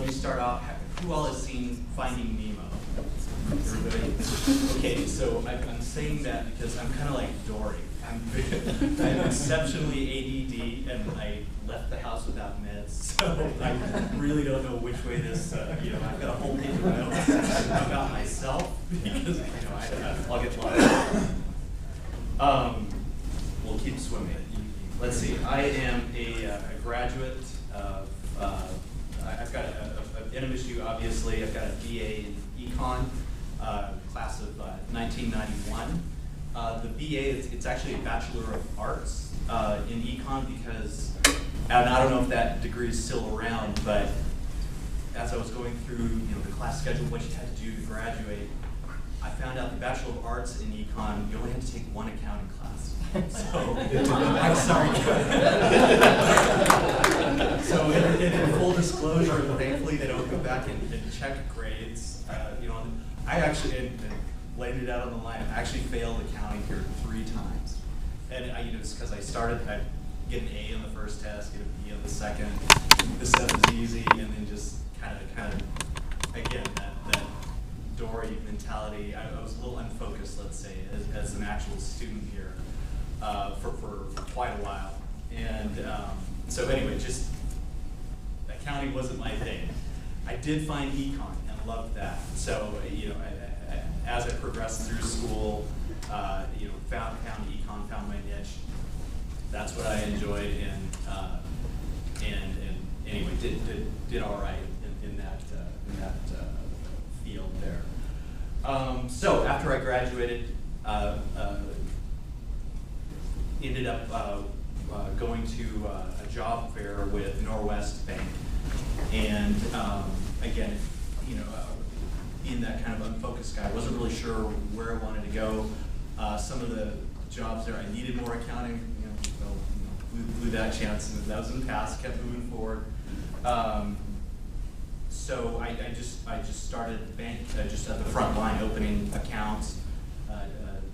me start off. Who all has seen Finding Nemo? Everybody? Okay, so I'm saying that because I'm kind of like Dory. I'm exceptionally ADD, and I left the house without meds, so I really don't know which way this, I've got a whole page of notes about myself, because, I'll get lost. We'll keep swimming. Let's see, I am a graduate of, I've got an NMSU, obviously. I've got a BA in Econ, class of 1991. The BA, it's actually a Bachelor of Arts in Econ, because, and I don't know if that degree is still around, but as I was going through the class schedule, what you had to do to graduate, I found out the Bachelor of Arts in Econ, you only had to take one accounting class. So, I'm sorry. So in full disclosure, thankfully they don't go back and check grades. I actually, and laying it out on the line, I actually failed accounting here 3 times. And it's because I started, I'd get an A on the first test, get a B on the second, the stuff is easy, and then just kind of, again, that Dory mentality. I was a little unfocused, let's say, as an actual student here for quite a while. And so anyway, just accounting wasn't my thing. I did find econ and loved that. So as I progressed through school, found econ, found my niche. That's what I enjoyed, and anyway, did all right in that field there. So after I graduated, ended up going to a job fair with Norwest Bank, and again, being that kind of unfocused guy, I wasn't really sure where I wanted to go. Some of the jobs there, I needed more accounting. Blew that chance, and that was in the past. Kept moving forward. So I just started the bank just at the front line, opening accounts,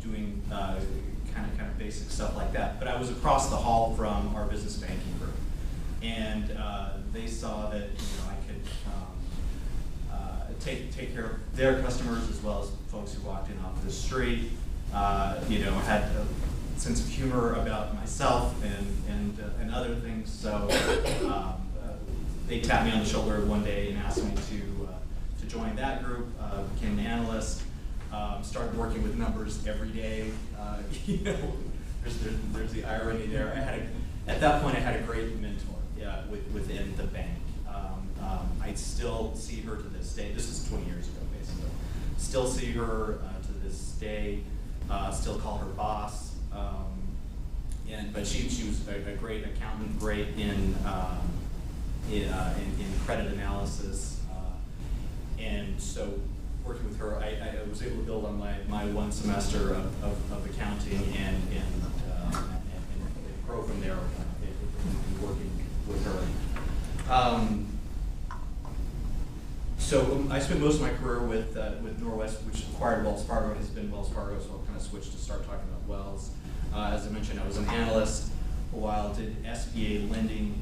doing kind of basic stuff like that. But I was across the hall from our business banking group, and they saw that I could take care of their customers as well as folks who walked in off the street. I had a sense of humor about myself and other things. So they tapped me on the shoulder one day and asked me to join that group. Became an analyst. Started working with numbers every day. There's the irony there. At that point I had a great mentor within the bank. I still see her to this day. This is 20 years ago, basically. Still see her to this day. Still call her boss. But she was a great accountant, great in credit analysis, and so working with her, I was able to build on my 1 semester of accounting and grow from there in working with her. So I spent most of my career with Norwest, which acquired Wells Fargo. Has been Wells Fargo, so I'll kind of switch to start talking about Wells. As I mentioned, I was an analyst for a while, did SBA lending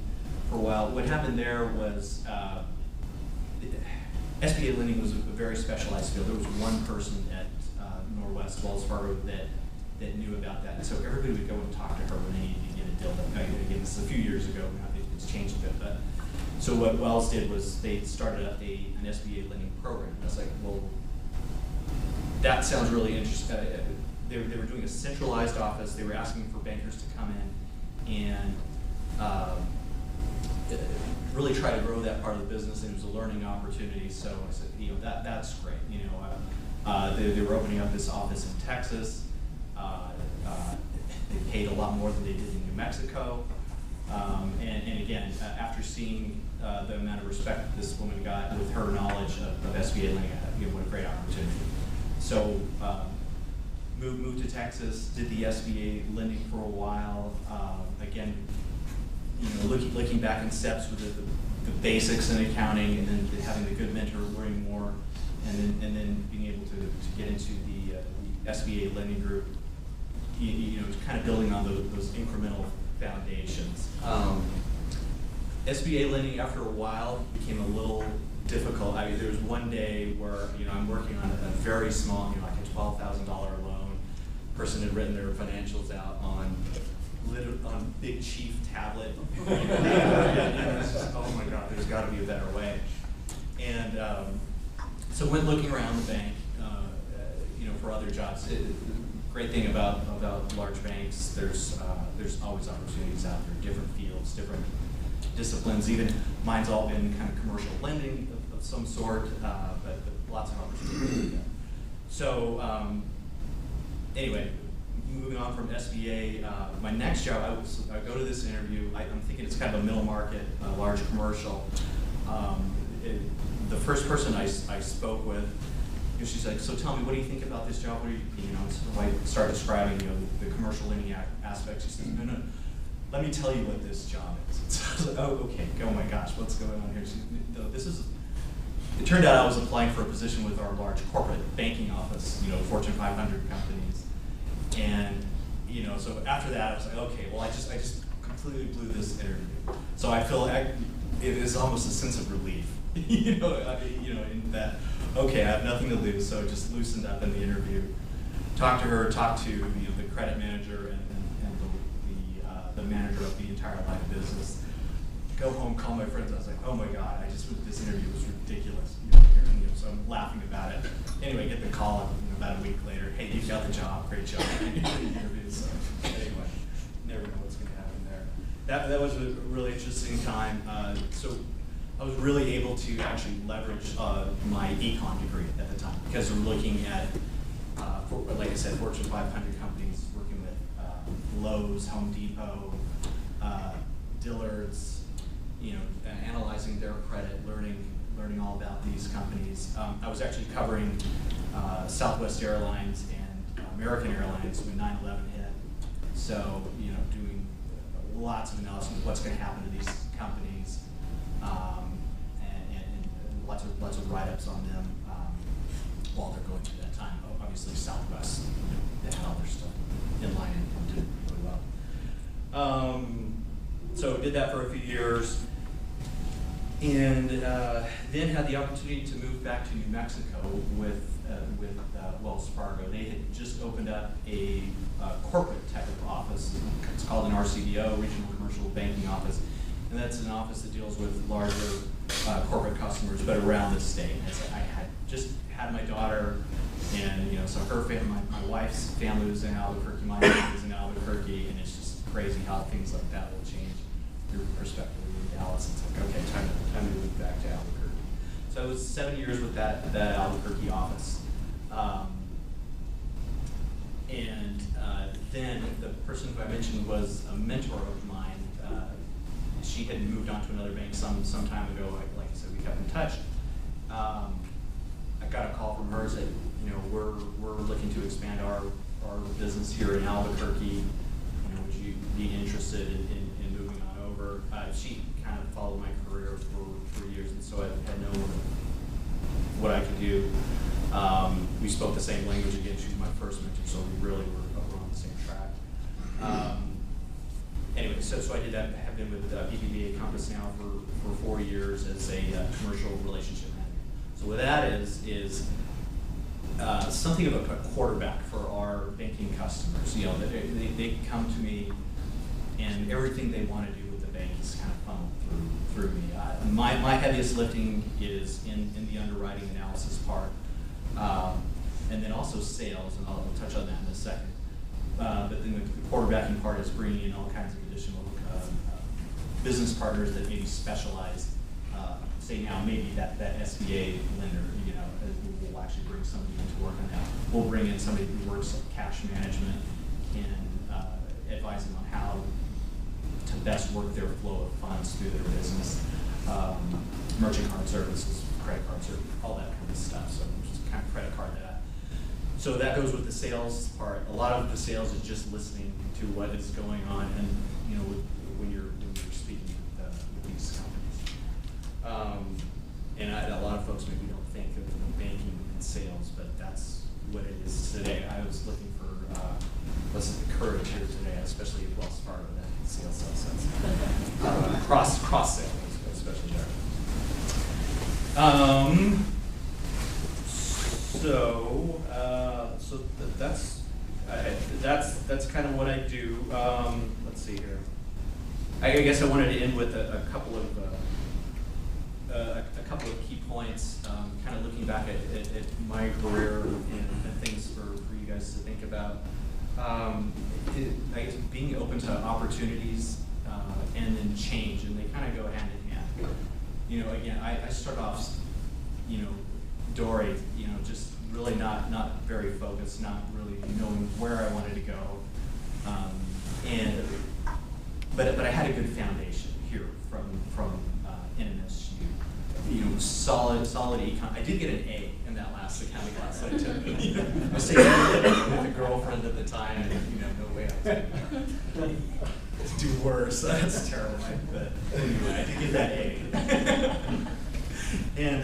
for a while. What happened there was SBA lending was a very specialized field. There was one person at Norwest Wells Fargo that knew about that, and so everybody would go and talk to her when they needed to get a deal done. Again, this is a few years ago now. It's changed a bit, but so what Wells did was they started up an SBA lending program. And I was like, well, that sounds really interesting. They were doing a centralized office. They were asking for bankers to come in and really try to grow that part of the business, and it was a learning opportunity. So I said, that's great. They were opening up this office in Texas. They paid a lot more than they did in New Mexico. And again, after seeing the amount of respect that this woman got with her knowledge of SBA lending, what a great opportunity. So moved to Texas, did the SBA lending for a while. Again, looking back in steps with the basics in accounting, and then having the good mentor, learning more, and then being able to get into the SBA lending group. Kind of building on those incremental foundations. SBA lending, after a while, became a little difficult. I mean, there was one day where, I'm working on a very small, like a $12,000 loan. Person had written their financials out on Big Chief tablet. And it's just, oh my God, there's got to be a better way. And so went looking around the bank, for other jobs. The great thing about large banks, there's always opportunities out there, different fields, different disciplines. Even mine's all been kind of commercial lending of some sort, but lots of opportunities. So anyway, moving on from SBA, my next job, I go to this interview. I'm thinking it's kind of a middle market, large commercial. The first person I spoke with, she's like, so tell me, what do you think about this job? What do you, so I start describing, the commercial lending aspects. She says, no, let me tell you what this job is. So I was like, oh, okay, oh my gosh, what's going on here? It turned out I was applying for a position with our large corporate banking office, Fortune 500 companies. And, so after that, I was like, okay, well, I just completely blew this interview. So I feel it is almost a sense of relief, in that, okay, I have nothing to lose, so just loosened up in the interview. Talked to her, talked to the credit manager and the manager of the entire line of business. Go home, call my friends. I was like, oh my God, this interview was ridiculous. So I'm laughing about it. Anyway, get the call about a week later. Hey, you got the job. Great job. So anyway, never know what's going to happen there. That was a really interesting time. So I was really able to actually leverage my econ degree at the time, because we're looking at, like I said, Fortune 500 companies, working with Lowe's, Home Depot, Dillard's, analyzing their credit, learning all about these companies. I was actually covering Southwest Airlines and American Airlines when 9/11 hit. So, doing lots of analysis of what's going to happen to these companies. And lots of write-ups on them while they're going through that time. Obviously, Southwest, they had all their stuff in line and did really well. So did that for a few years, and then had the opportunity to move back to New Mexico with Wells Fargo. They had just opened up a corporate type of office. It's called an RCDO, Regional Commercial Banking Office. And that's an office that deals with larger corporate customers, but around the state. I had just had my daughter, and so her family, my wife's family was in Albuquerque, my family was in Albuquerque, and it's just crazy how things like that will change your perspective in Dallas. It's like, okay, time to move back to Albuquerque. So I was 7 years with that Albuquerque office. Then the person who I mentioned was a mentor of mine. She had moved on to another bank some time ago. Like I said, we kept in touch. I got a call from her that we're looking to expand our business here in Albuquerque. Would you be interested in moving on over? She kind of followed my career for years, and so I had known what I could do. We spoke the same language again. She was my first mentor, so we really were on the same track. Anyway, so I did that. I have been with BBVA Compass now for 4 years as a commercial relationship manager. So what that is something of a quarterback for our banking customers. They come to me, and everything they want to do with the bank is kind of funneled through me. My heaviest lifting is in the underwriting analysis part, and then also sales, and I'll touch on that in a second. But then the quarterbacking part is bringing in all kinds of additional business partners that maybe specialize. Say now maybe that SBA lender, we'll actually bring somebody in to work on that. We'll bring in somebody who works on cash management and advise them on how to best work their flow of funds through their business. Merchant card services, credit card services, all that kind of stuff. So just kind of credit card that. So that goes with the sales part. A lot of the sales is just listening to what is going on, and when you're speaking with these companies. And a lot of folks maybe don't think of banking and sales, but that's what it is today. I was looking for the courage here today, especially at Wells Fargo, that sales. Cross sales, especially there. That's kind of what I do. Let's see here. I guess I wanted to end with a couple of key points, kind of looking back at my career and things for you guys to think about. I guess being open to opportunities and then change, and they kind of go hand in hand. You know, again, I start off, Dory, just really not very focused, not really knowing where I wanted to go, but I had a good foundation here from NMSU. Solid econ. I did get an A in that last accounting class that I took. I was taking it with a girlfriend at the time, and no way I was to do worse. That's terrible. But anyway, I did get that A. And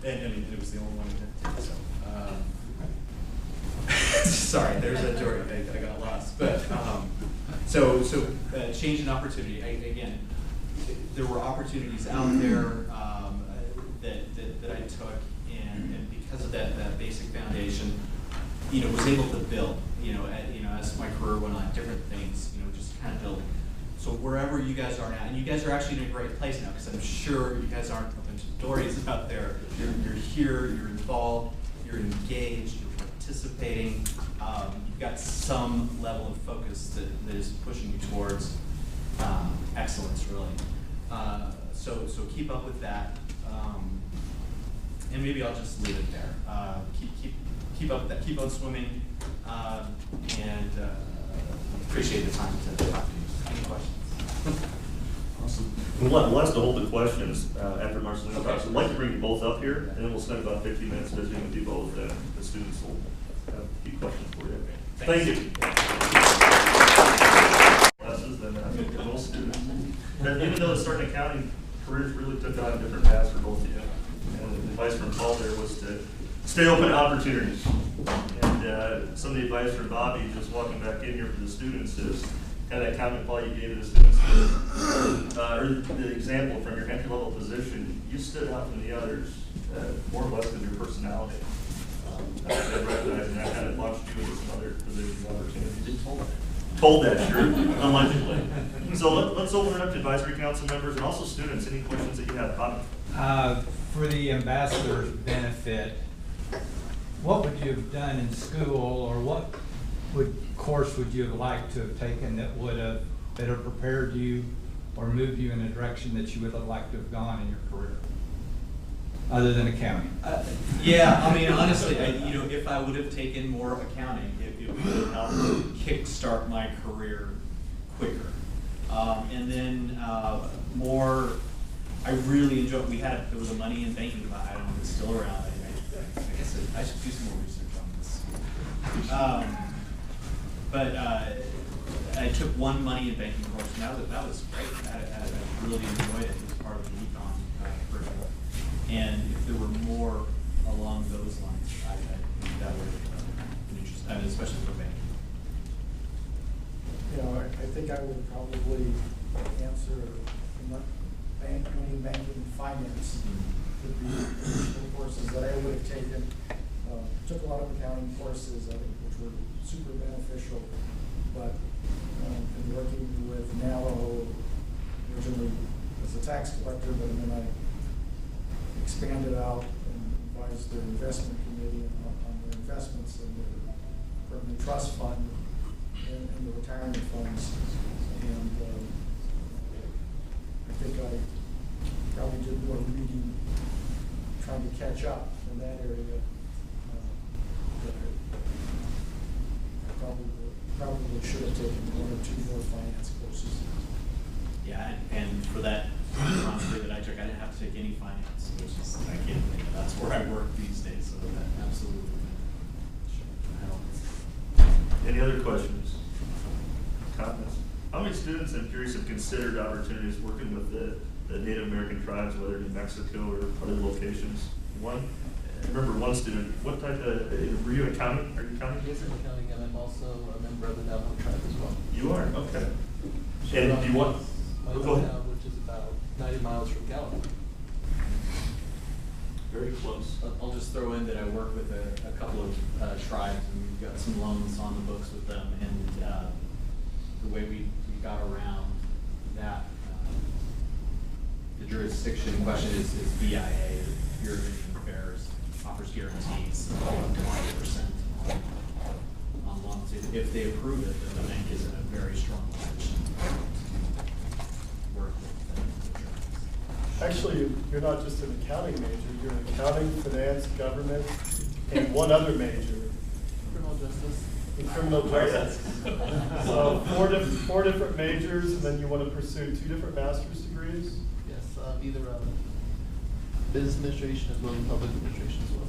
I mean, it was the only one I did. So, sorry, there's that story. I got lost. But so change and opportunity. Again, there were opportunities out there that I took, and because of that basic foundation, was able to build. As my career went on, different things. Just kind of building. So wherever you guys are now, and you guys are actually in a great place now, because I'm sure you guys aren't a bunch of Dories out there. You're here, you're involved, you're engaged, you're participating. You've got some level of focus that is pushing you towards excellence, really. So keep up with that, and maybe I'll just leave it there. Keep up with that. Keep on swimming, and appreciate the time to talk to you. Any questions? Awesome. We'll ask to hold the questions after Marcelino talks. I'd like to bring you both up here, and then we'll spend about 50 minutes visiting with you both. The students will have a few questions for you. Thank you. Classes than most students. But even though the starting accounting careers really took on different paths for both of you, and the advice from Paul there was to stay open to opportunities. And some of the advice from Bobby, just walking back in here for the students, is kind of that comment, Paul, you gave to the students, or the example from your entry-level position, you stood out from the others more or less than your personality. I recognize that kind of launched you into some other positions and opportunities. Told that, sure, allegedly. So let's open it up to advisory council members and also students. Any questions that you have, Bobby? For the ambassador's benefit, what would you have done in school, or what course would you have liked to have taken that would have better prepared you or moved you in a direction that you would have liked to have gone in your career, other than accounting? Yeah, I mean, honestly, if I would have taken more accounting, it would have helped kickstart my career quicker. And then more, I really enjoyed. There was a money in banking class. I don't know if it's still around. I guess I should do some more research on this. But I took one money in banking course, and that was great. I really enjoyed it. It was part of the econ curriculum. And if there were more along those lines, I think that would have been interesting. I mean, especially for banking. I think I would probably answer banking and finance would be the courses that I would have taken. Took a lot of accounting courses, which were super beneficial, but in working with NALO, originally as a tax collector, but then I expanded out and advised their investment committee on their investments and from the trust fund and the retirement funds. And I think I probably did more reading, trying to catch up in that area. I probably should have taken one or two more finance courses. Yeah, and for that, honestly, that I took, I didn't have to take any finance, which is, I can't believe it. That's where I work these days, so that absolutely helps. Any other questions? Comments? How many students, I'm curious, have considered opportunities working with the Native American tribes, whether in Mexico or other locations? One? I remember one student. What type of, were you accounting? Are you accounting? Yes, I'm accounting, and I'm also a member of the Navajo tribe as well. You are? Okay. And do you want? My Go ahead. hometown, which is about 90 miles from Gallup. very close. I'll just throw in that I work with a couple of tribes, and we've got some loans on the books with them, and the way we got around that, the jurisdiction question is BIA, Bureau of Indian Affairs, offers guarantees of up to 90% on loans. If they approve it, then the bank is in a very strong position to work with the tribes. Actually, you're not just an accounting major, you're an accounting, finance, government, and one other major. Criminal justice. In criminal justice. So four different majors, and then you want to pursue 2 different master's degrees? Yes, either business administration as well as public administration as well.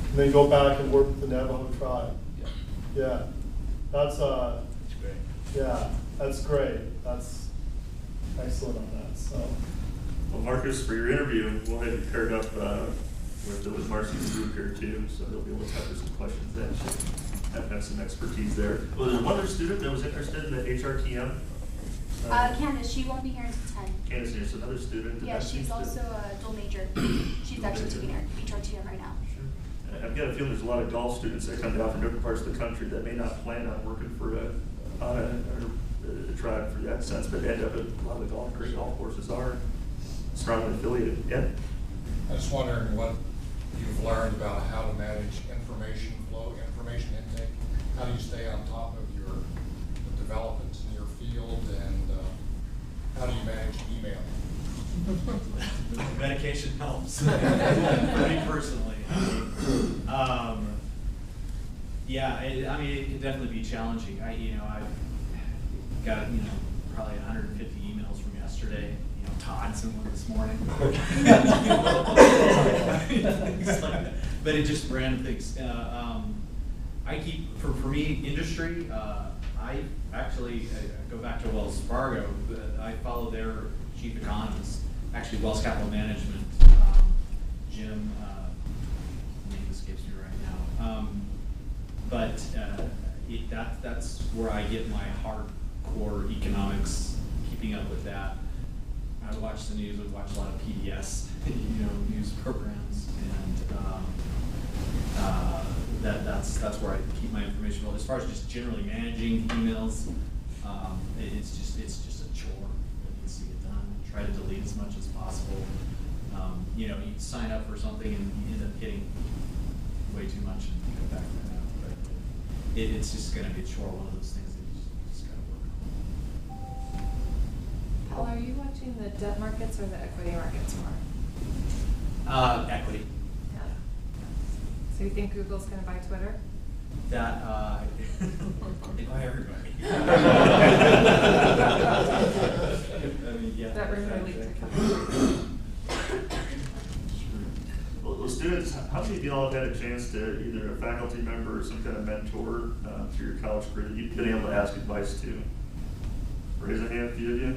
And then go back and work with the Navajo tribe? Yeah. Yeah, that's great. yeah, that's great. That's excellent on that, so. Well, Marcus, for your interview, we'll have you paired up with Marcy's group here too, so they'll be able to cover some questions then. Have some expertise there. Well, there's one other student that was interested in the HRTM. Candace, she won't be here until 10. Candace, there's another student. Yeah, she's also a dual major. She's actually taking her HRTM right now. Sure. I've got a feeling there's a lot of golf students that come down from different parts of the country that may not plan on working for a tribe for that sense, but end up at a lot of the great golf courses are strongly affiliated. Yeah. I'm just wondering what you've learned about how to manage information flow, information intake. How do you stay on top of the developments in your field, and how do you manage email? Medication helps. For me personally. Yeah, I mean, it can definitely be challenging. I've got, probably 150 emails from yesterday. Todd sent one this morning. Things like that. But it just random things. I keep, for me, industry, I actually go back to Wells Fargo. I follow their chief economist, actually Wells Capital Management, Jim, name escapes me right now. That's where I get my hardcore economics, keeping up with that. I watch the news, I watch a lot of PBS, news programs, and that's where I keep my information. Well, as far as just generally managing emails, it's just a chore that needs to get done. Try to delete as much as possible. You sign up for something and you end up getting way too much and you go back to that. But it's just going to be a chore, one of those things that you just got to work on. Paul, are you watching the debt markets or the equity markets more? Equity. Yeah. So you think Google's going to buy Twitter? That, they buy everybody. I mean, yeah. That rumor leaked a couple. Well, students, how many of y'all have had a chance to, either a faculty member or some kind of mentor through your college career that you've been able to ask advice to? Raise a hand, a few of you.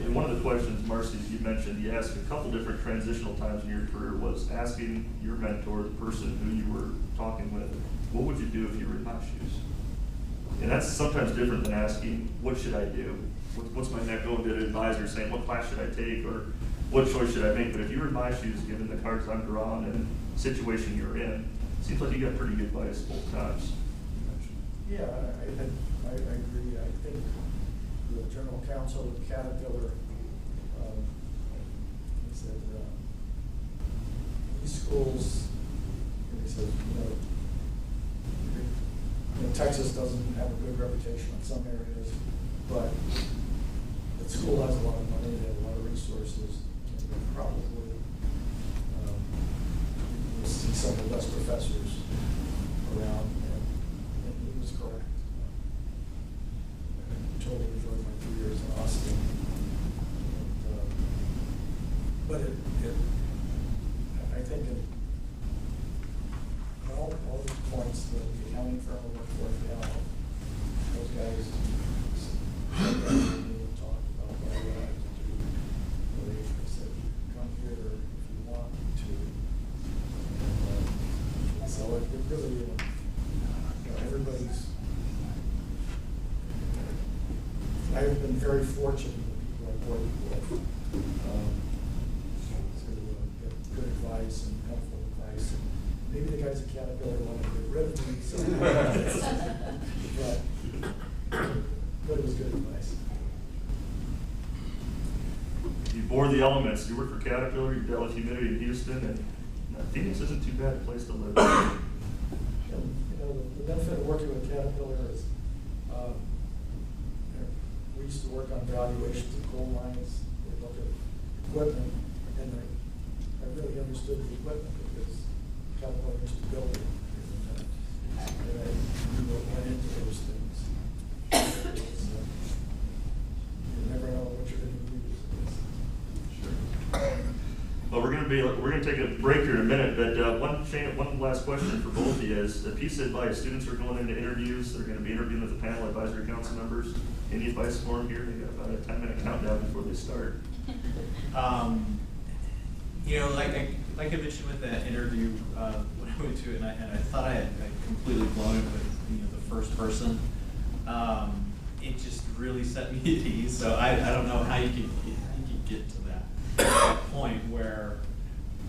And one of the questions, Marcy, you mentioned, you asked a couple different transitional times in your career, was asking your mentor, the person who you were talking with, what would you do if you were in my shoes? And that's sometimes different than asking, what should I do? What's my next going to an advisor saying, what class should I take, or what choice should I make? But if you were in my shoes, given the cards I'm drawn and the situation you're in, it seems like you got pretty good advice both times. Yeah, I agree. I think the general counsel of Caterpillar, he said, these schools, he said, Texas doesn't have a good reputation in some areas, but the school has a lot of money, they have a lot of resources, and probably you'll see some of the best professors around, and he was correct. I totally enjoyed my 2 years in Austin. But I think all these points, the accounting firm I work for now, those guys talk about what I have to do. They said, come here if you want to. And, so it really, everybody's, I've been very fortunate with people I've worked with to get good advice and helpful advice. advice. Maybe the guys at Caterpillar wanted to get rid of me, so. But it was good advice. You bore the elements. You work for Caterpillar, you dealt with humidity in Houston, and Phoenix isn't too bad a place to live. And, you know, the benefit of working with Caterpillar is, we used to work on valuations of coal mines. We looked at equipment, and I really understood the equipment because Caterpillar used to build it. And I knew what went into those things. You never know what you're going to use. Well, we're gonna take a break here in a minute, but one last question for both of you is, the piece of advice, students are going into interviews, they're gonna be interviewing with the panel advisory council members. Any advice for them here? They got about a 10-minute countdown before they start. You know, like I mentioned with that interview, when I went to it, and I thought I had completely blown it with, you know, the first person. It just really set me at ease. So I don't know how you could get to that point where,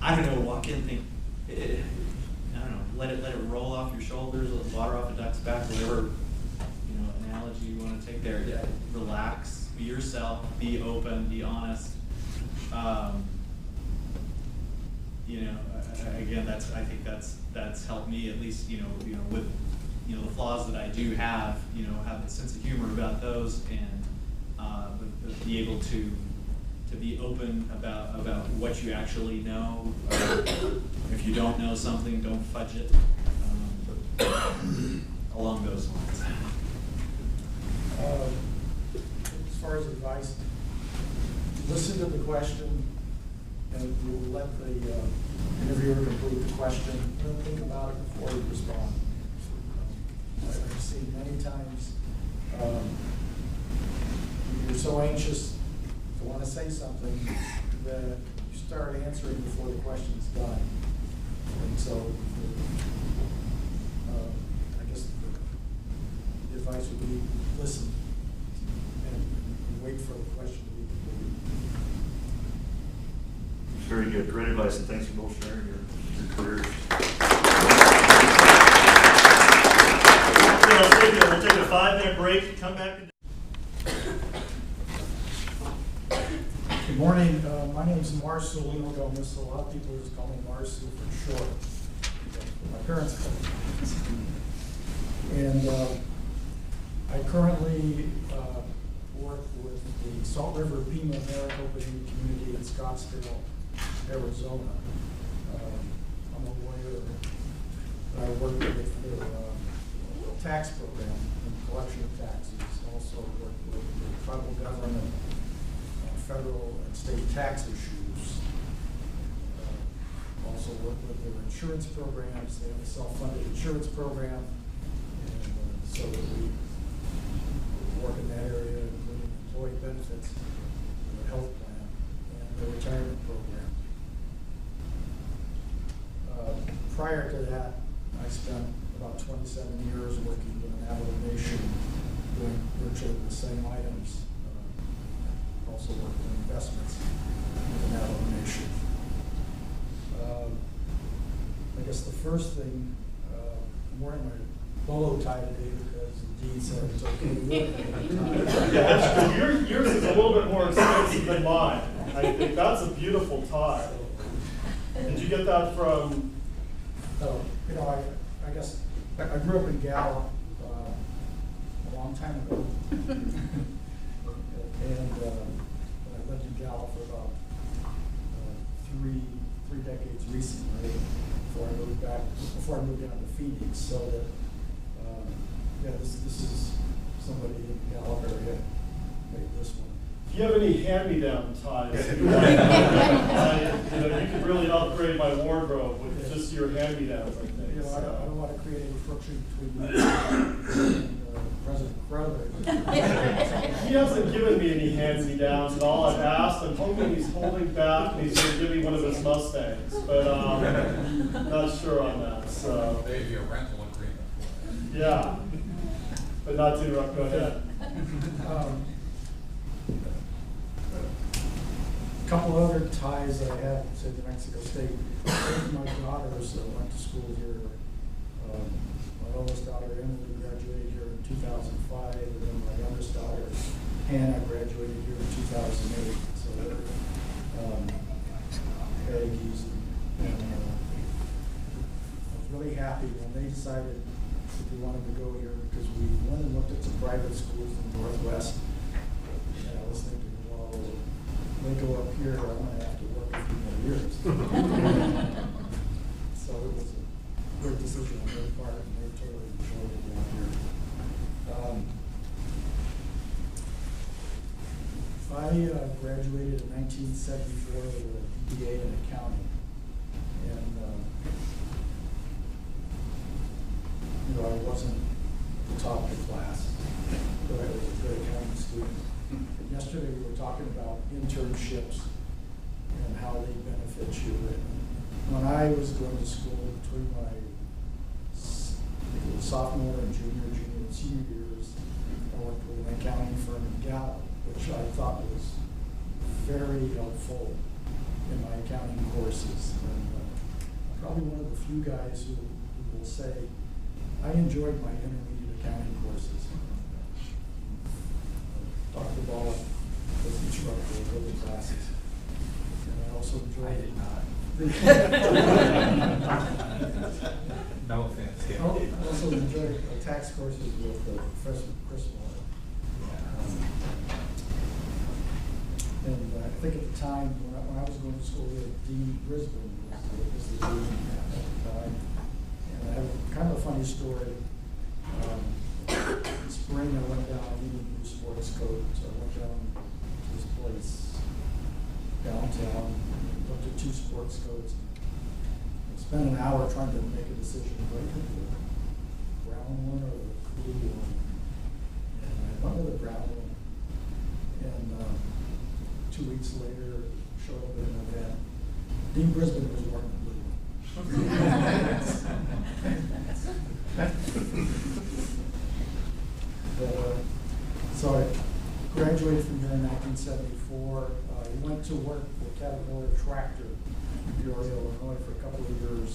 I don't know, walk in and think, I don't know, let it roll off your shoulders, let the water off a duck's back, whatever, you know, analogy you want to take there. Yeah, relax, be yourself, be open, be honest. You know, again, I think that's helped me, at least, you know, with, you know, the flaws that I do have, you know, have a sense of humor about those, and but be able to be open about what you actually know. If you don't know something, don't fudge it. Along those lines. As far as advice, listen to the question, and you let the interviewer complete the question, and then think about it before you respond. I've seen many times you're so anxious to want to say something that you start answering before the question's done. And so, I guess the advice would be listen and wait for the question to be completed. Very good, great advice, and thanks for both sharing your careers. We'll take a 5-minute break, come back. Good morning. My name is Marcelino Gomez. A lot of people just call me Marcy for short. My parents call me. And I currently work with the Salt River Pima-Maricopa community in Scottsdale, Arizona. I'm a lawyer. I work with their tax program and collection of taxes. Also work with the tribal government, federal and state tax issues. Also work with their insurance programs. They have a self-funded insurance program. And so we work in that area, including employee benefits, the health plan, and the retirement program. Prior to that, I spent about 27 years working with an Alumni doing virtually the same items. Also worked in investments with an Alumni. I guess the first thing, I'm wearing my bolo tie today because the dean said it's okay to wear a tie. Yours is a little bit more expensive than mine. I think that's a beautiful tie. Did you get that from? You know, I guess I grew up in Gallup a long time ago, and I lived in Gallup for about three decades recently before I moved down to Phoenix. So that yeah, this is somebody in the Gallup area made this one. If you have any hand-me-down ties, you could really upgrade my wardrobe with just your hand-me-downs, I think. You know, I don't want to create any friction between you and President Crowder. He hasn't given me any hand-me-downs, and all I've asked, I'm hoping he's holding back and he's going to give me one of his Mustangs, but not sure on that. So Maybe a rental agreement. yeah, but not to interrupt. Go ahead. A couple other ties that I have to New Mexico State. both my daughters went to school here. My oldest daughter, Emily, graduated here in 2005, and then my youngest daughter, Hannah, graduated here in 2008. So they're Aggies. And I was really happy when they decided that they wanted to go here, because we went and looked at some private schools in the Northwest. And I was thinking, well, they go up here, I'm going to have to work a few more years. So it was a great decision on their part, and they totally enjoyed it down here. I graduated in 1974 with a BBA in accounting, and I wasn't the top of the class, but I was a good accounting student. And yesterday we were talking about internships and how they benefit you. And when I was going to school, between my sophomore and junior and senior years, I worked with an accounting firm in Gallup, which I thought was very helpful in my accounting courses. And probably one of the few guys who will say, I enjoyed my intermediate accounting courses. Dr. Ball was the instructor of those classes. And I also enjoyed I did not. No offense. I also enjoyed tax courses with Professor Chris Moore. And I think at the time, when I was going to school, Dean Brisbane was the dean at the time. And I have kind of a funny story. In spring, I went down, I needed a new sports coat, so I went down to this place downtown, looked at 2 sports coats, and spent an hour trying to make a decision, right, the brown one or the blue one. And I went with the brown one. And 2 weeks later, showed up at an event. Dean Brisbane was wearing the blue one. So I graduated from here in 1974. I went to work for Caterpillar Tractor in Peoria, Illinois for a couple of years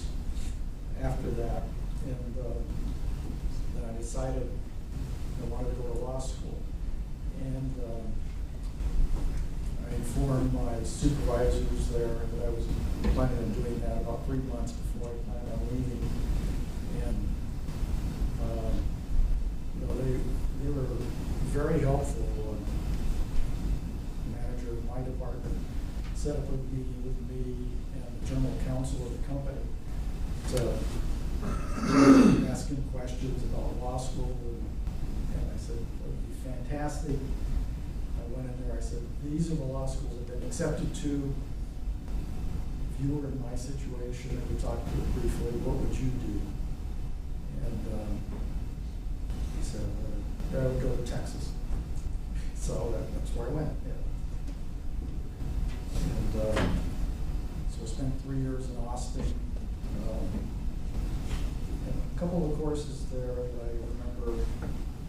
after that. And then I decided I wanted to go to law school. And I informed my supervisors there that I was planning on doing that about 3 months before I planned on leaving. And they were very helpful. The manager of my department set up a meeting with me and the general counsel of the company to ask him questions about law school. And I said, it would be fantastic. I went in there, I said, these are the law schools I've been accepted to. If you were in my situation, and we talked to it briefly, what would you do? And he said, I would go to Texas. So that's where I went. Yeah. And so I spent 3 years in Austin. And a couple of courses there that I remember,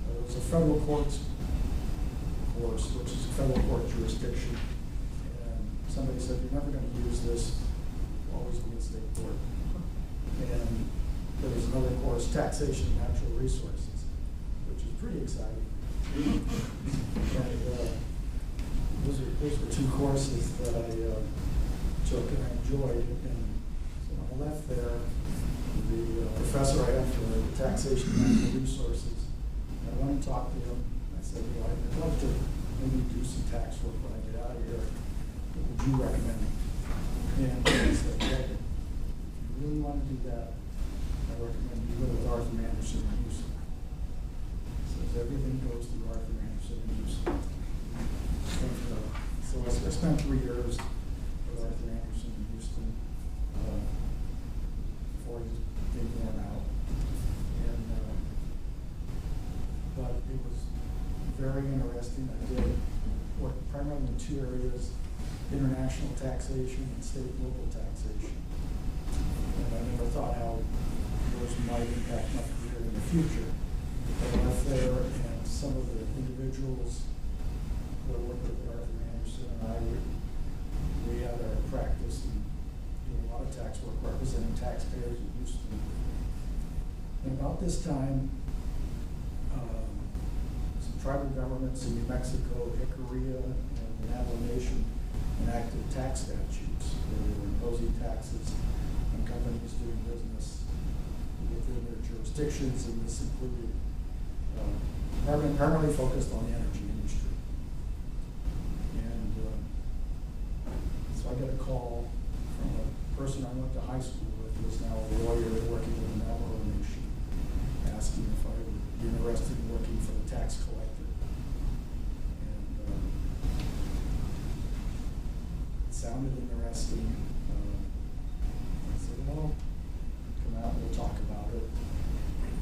there was a federal courts course, which is a federal court jurisdiction. And somebody said, you're never going to use this, always be in state court. And there was another course, taxation and natural resources, which is pretty exciting. And those were 2 courses that I took and I enjoyed. And so when I left there, the professor I had for taxation and natural resources, I went and talked to him. I said, I'd love to maybe do some tax work when I get out of here. What would you recommend? And he said, if you really want to do that, I recommend you go with Arthur Anderson in Houston. Everything goes through Arthur Anderson in Houston. So I spent 3 years with Arthur Anderson in Houston before he gave one out. And but it was very interesting. I did work primarily in 2 areas: international taxation and state and local taxation. And I never thought how those might impact my career in the future. I left there, and some of the individuals who I worked with, Arthur Anderson and I, we had our practice and doing a lot of tax work representing taxpayers in Houston. And about this time, some tribal governments in New Mexico, Jicarilla, and the Navajo Nation enacted tax statutes where they were imposing taxes on companies doing business within their jurisdictions, and this included primarily focused on the energy industry. And so I got a call from a person I went to high school with, who is now a lawyer working with the Navajo Nation, asking if I would be interested in working for the tax collector. And it sounded interesting. I said, well, come out and we'll talk about it.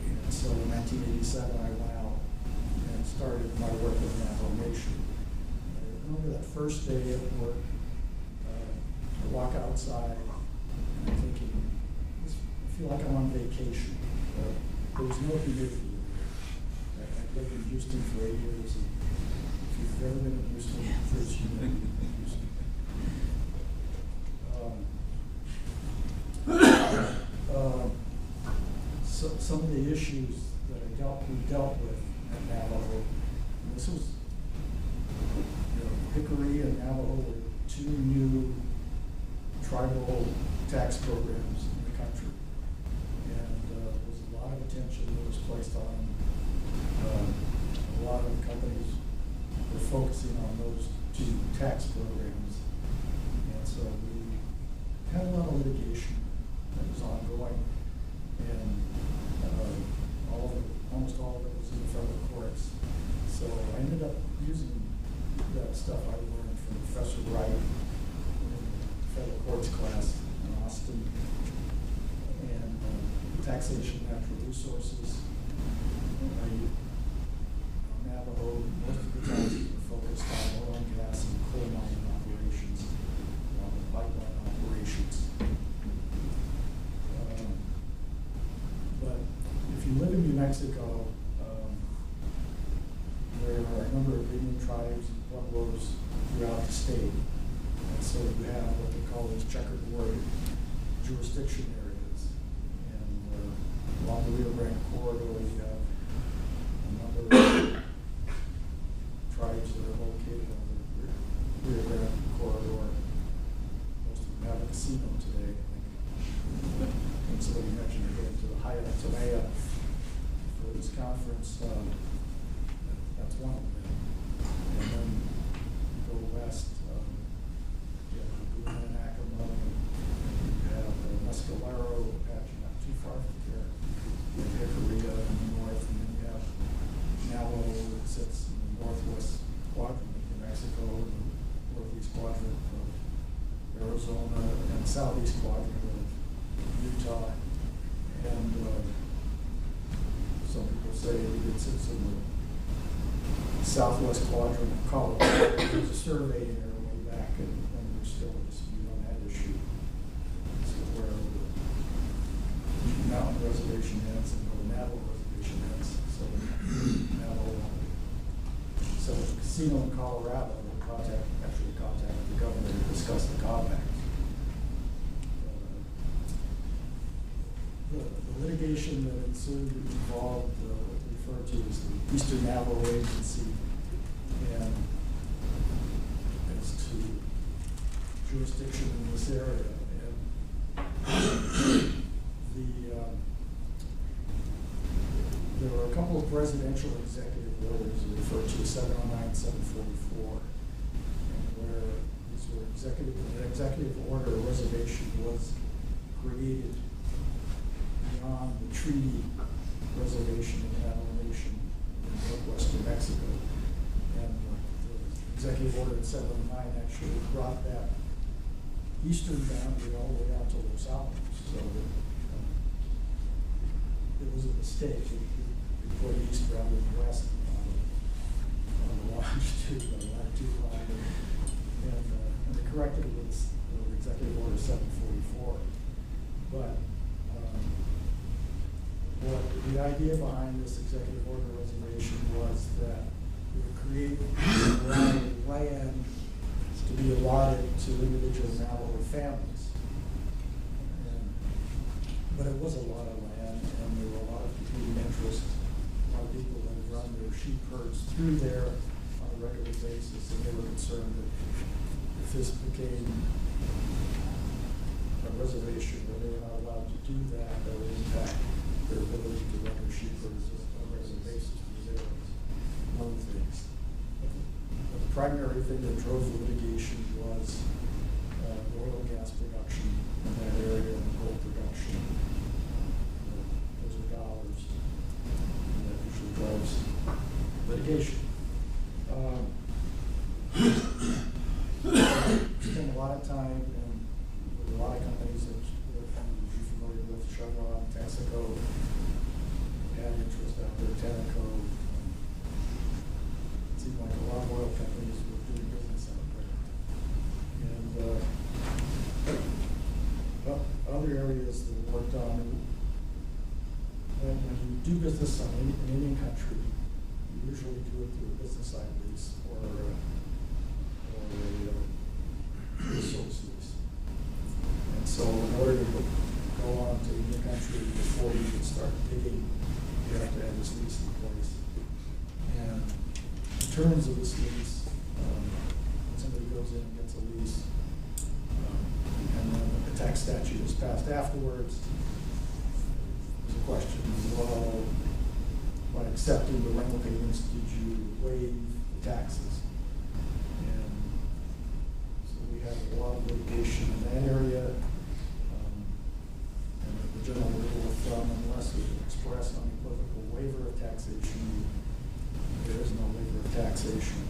And so in 1987, I went out and started my work with the Navajo Nation. I remember that first day at work, I walk outside and I'm thinking, I feel like I'm on vacation. There was no humidity. I've lived in Houston for 8 years, and if you've ever been in Houston, there's humidity in Houston. So some of the issues that we dealt with at Navajo, and this was, Hickory and Navajo were two new tribal tax programs in the country. And there was a lot of attention that was placed on them. A lot of companies were focusing on those two tax programs. And so we had a lot of litigation that was ongoing. And almost all of it was in the federal courts. So I ended up using that stuff I learned from Professor Wright in the federal courts class in Austin, and taxation of natural resources. Navajo, most of the taxes were focused on oil and gas and coal mining operations, along with pipeline operations. But if you live in New Mexico, there are a number of Indian tribes and pueblos throughout the state. And so you have what they call these checkerboard jurisdiction areas. And along the Rio Grande corridor, you have a number of tribes that are located on the Rio Grande corridor. Most of them have a casino today, I think. And so you mentioned you're going to the Hyatt Tomea for this conference. That's one of them. And then you go west, you have Laguna and Acoma, you have Mescalero, Apache, not too far from there. You have Jicarilla in the north, and then you have Navajo that sits in the northwest quadrant of New Mexico, and the northeast quadrant of Arizona, and the southeast quadrant of Utah. And some people say it sits in the southwest quadrant of Colorado. There was a survey there way back, and there's still a dispute on that issue. So where the mountain reservation ends and where the Navajo reservation ends. So Navajo, so the casino in Colorado actually contacted the governor to discuss the compact. The litigation that ensued involved what we refer to as the Eastern Navajo Agency, and as to jurisdiction in this area. And there were a couple of presidential executive orders referred to as 709, 744, and where these were an executive order reservation was created beyond the treaty reservation in the Navajo Nation in northwestern Mexico. And the executive order in 709 actually brought that eastern boundary all the way out to Los Alamos. So it was a mistake. We put east rather than west on the longitude, latitude line. And they corrected it with executive order 744. But the idea behind this executive order reservation was that we would create land to be allotted to individual Navajo families. And but it was a lot of land, and there were a lot of competing interests, a lot of people that had run their sheep herds through there on a regular basis, and they were concerned that if this became a reservation where they were not allowed to do that, that would impact their ability to run their sheep herds on a regular basis through there, and other things. But the primary thing that drove the litigation was oil and gas production in that area and gold production. Those are dollars, and that usually drives litigation. Spent a lot of time with a lot of companies that you're familiar with, Chevron, Texaco, had interest out there, Tenneco. It seemed like a lot of oil companies were doing business out there. And other areas that we worked on, when you do business in Indian country, you usually do it through a business side lease or a resource lease. And so in order to go on to Indian country before you can start digging, you have to have this lease in place. And in terms of this lease, when somebody goes in and gets a lease, and then the tax statute is passed afterwards, there's a question, well, by accepting the rental payments, did you waive the taxes? And so we have a lot of litigation in that area. And the general rule of thumb, unless we express unequivocal waiver of taxation, there is no waiver of taxation.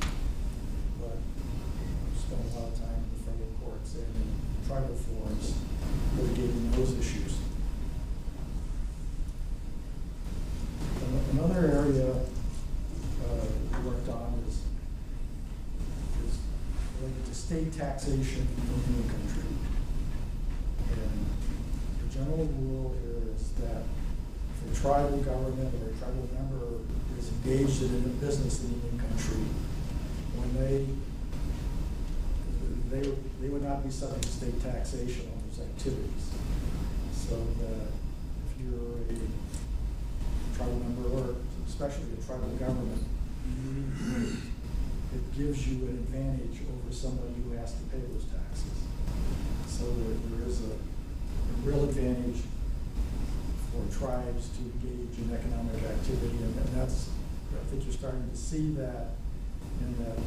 But we spend a lot of time in the federal courts and in tribal forums litigating those issues. Another area we worked on is related to state taxation in Indian country. And the general rule here is that if a tribal government or a tribal member is engaged in a business in Indian country, when they would not be subject to state taxation on those activities. So that if you're a tribal member, or especially a tribal government, it gives you an advantage over somebody who has to pay those taxes. So there is a real advantage for tribes to engage in economic activity, and that's, I think you're starting to see that in that,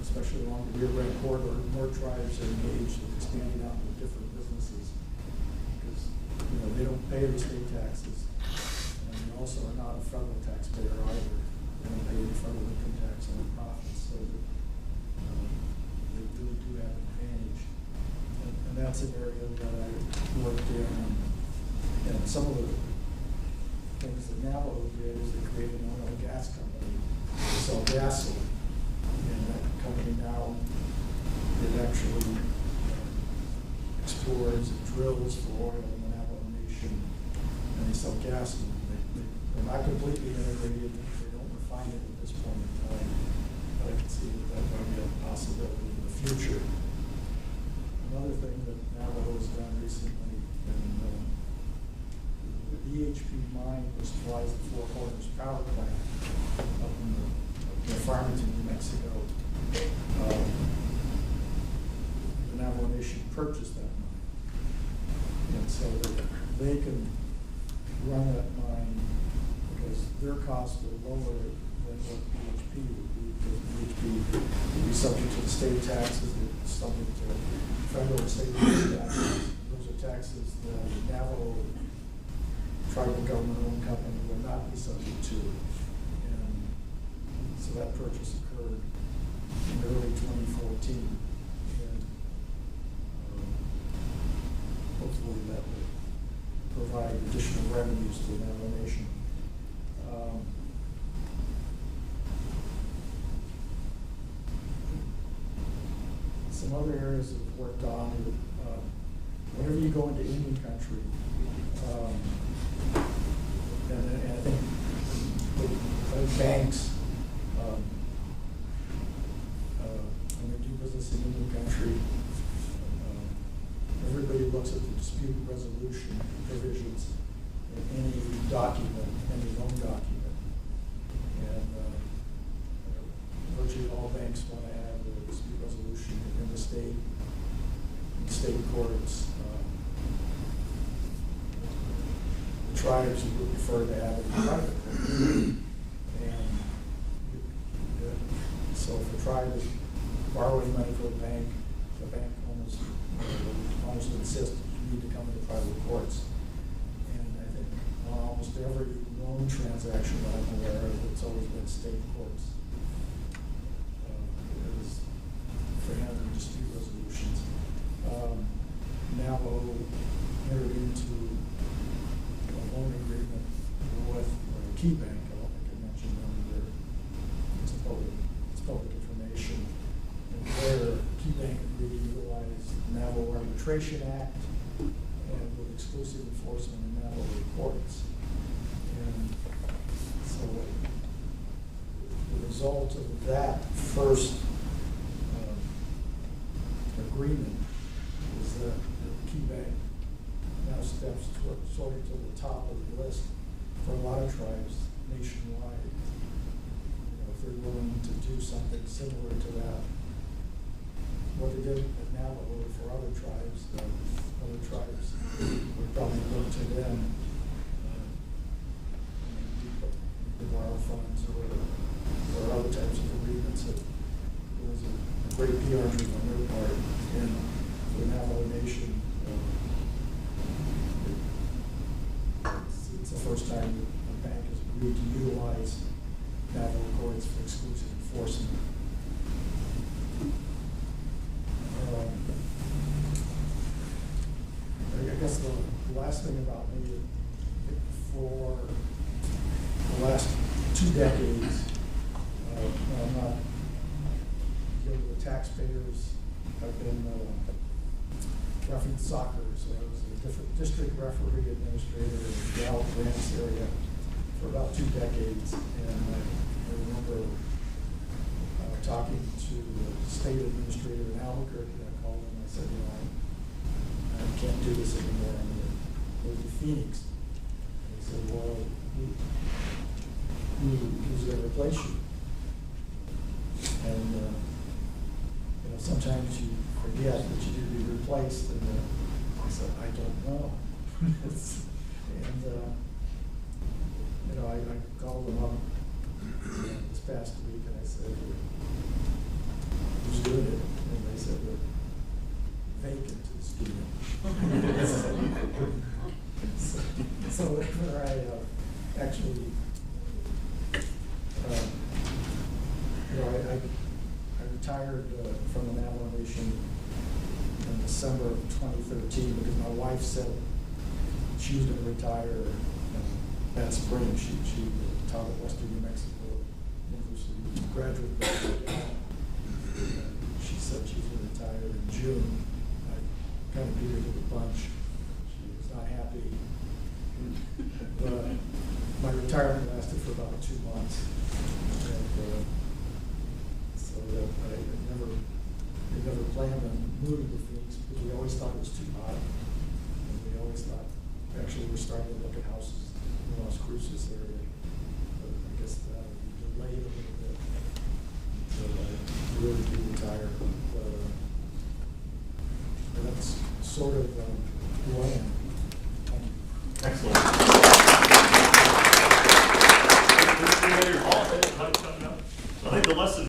especially along the Rio Grande corridor, more tribes are engaged in expanding out into different businesses because they don't pay the state taxes. And also are not a federal taxpayer either. They don't pay any federal income tax on their profits, so that, they really do have an advantage. And that's an area that I worked in. And some of the things that Navajo did is they created an oil and gas company to sell gasoline. And that company now, it actually explores and drills for oil in the Navajo Nation, and they sell gasoline. They're not completely integrated, they don't refine it at this point in time, but I can see that might be a possibility in the future. Another thing that Navajo has done recently, and the BHP mine, which supplies the Four Corners power plant up in Farmington, New Mexico, the Navajo Nation purchased that mine. And so that they can run that mine because their costs are lower than what BHP would be, because BHP would be subject to the state taxes, it's subject to federal and state taxes. Those are taxes that the Navajo tribal government-owned company would not be subject to. And so that purchase occurred in early 2014. And hopefully that will provide additional revenues to the Navajo Nation. Some other areas that we've worked on, whenever you go into Indian country, and I think the banks, when they do business in Indian country, everybody looks at the dispute dispute resolution provisions in any document, any loan document. And virtually all banks want to have a dispute resolution in the state courts. The tribes would prefer to have it in private courts. And so if the tribe is borrowing money for the bank almost insists you need to come into private courts. And I think on almost every loan transaction that I'm aware of, it's always been state courts. It is for handling dispute resolutions. Navajo entered into a loan agreement with Key Bank. I don't think I mentioned them there. It's public information. And there, Key Bank agreed to utilize the Navajo Arbitration Act and with exclusive enforcement in Navajo courts. And so the result of that first agreement is that the Key Bank now steps sort of to the top of the list for a lot of tribes nationwide. If they're willing to do something similar to that, what they did at Navajo for other tribes would probably look to them to borrow funds or other types of agreements. It was a great PR move on their part, and for the Navajo Nation, it's the first time that a bank has agreed to utilize Navajo courts for exclusive enforcement. I guess the last thing about me, for the last 2 decades, I'm not dealing with taxpayers. I've been refereed soccer, so I was a different district referee administrator in the Gallup Grants area for about 2 decades. And I remember talking to the state administrator in Albuquerque. I called him and I said, I can't do this anymore. I'm going to go to Phoenix. And he said, well, who's going to replace you? And sometimes you forget that you need to be replaced. And I said, I don't know. And I called them up this past week and I said, who's doing it? And they said, they're vacant is doing it. So where I actually, I retired from the Navajo Nation in December of 2013 because my wife said she was going to retire that spring. She taught at Western New Mexico University, graduate program. She said she was going to retire in June. I kind of beat her to the punch. She was not happy. But my retirement lasted for about 2 months. And, so that I never planned on moving to Phoenix because we always thought it was too hot. And we always thought, actually we're starting to look at houses in Las Cruces area. But I guess that would be delayed a little bit. So I really do retire. But that's sort of who I am. Thank you. Excellent. I think the lesson